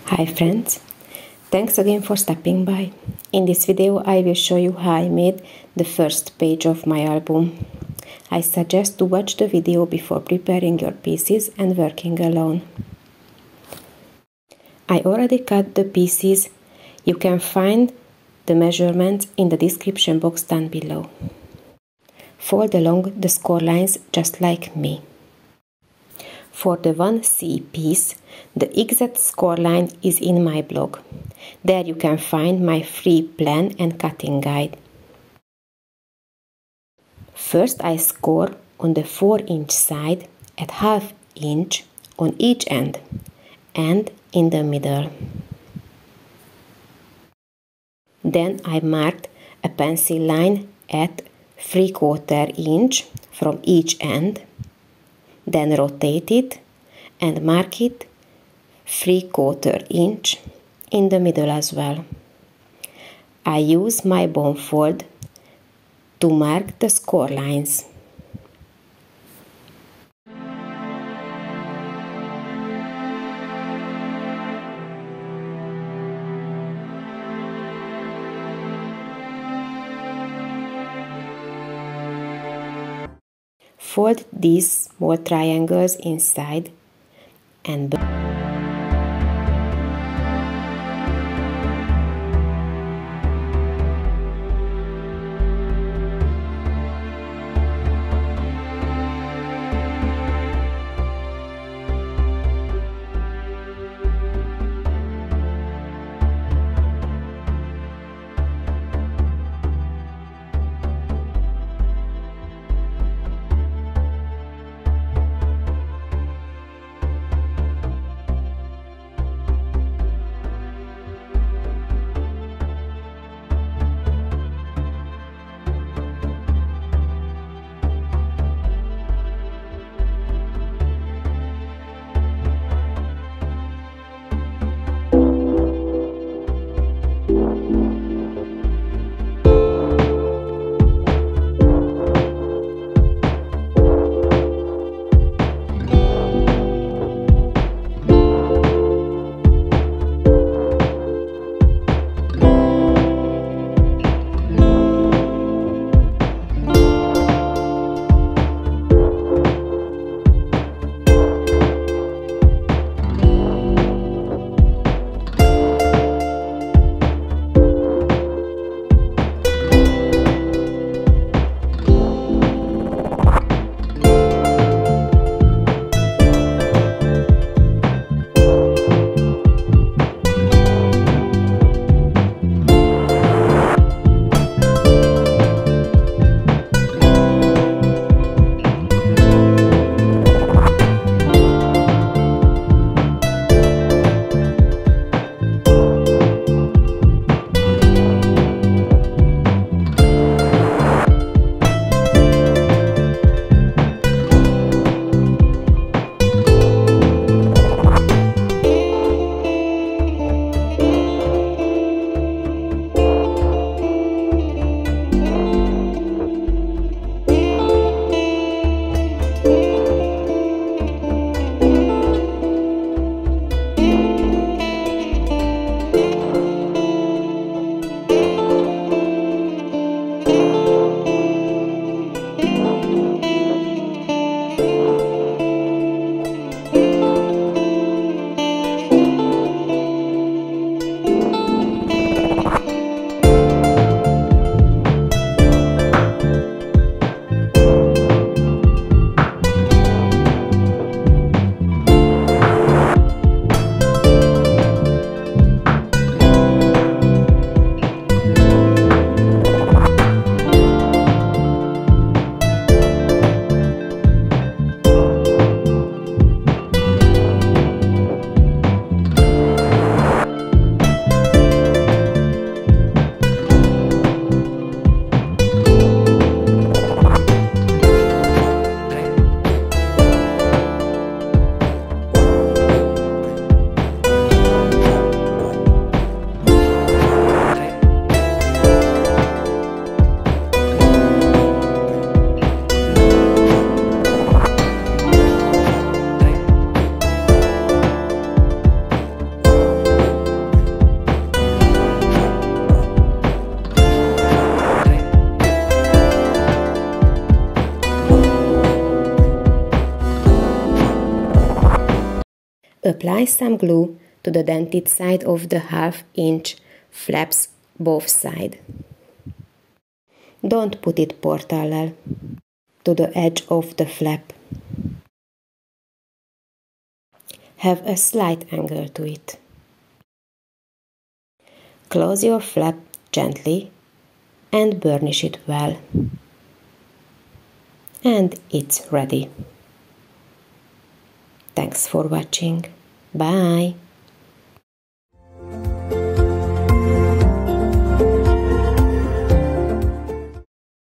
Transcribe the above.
Hi friends, thanks again for stopping by. In this video I will show you how I made the first page of my album. I suggest to watch the video before preparing your pieces and working alone. I already cut the pieces. You can find the measurements in the description box down below. Fold along the score lines just like me. For the 1C piece, the exact score line is in my blog. There you can find my free plan and cutting guide. First I score on the 4-inch side at ½ inch on each end and in the middle. Then I marked a pencil line at 3/4 inch from each end. Then rotate it and mark it 3/4 inch in the middle as well. I use my bone fold to mark the score lines. Fold these small triangles inside and Apply some glue to the dented side of the 1/2-inch flaps both sides. Don't put it parallel to the edge of the flap. Have a slight angle to it. Close your flap gently and burnish it well. And it's ready. Thanks for watching. Bye!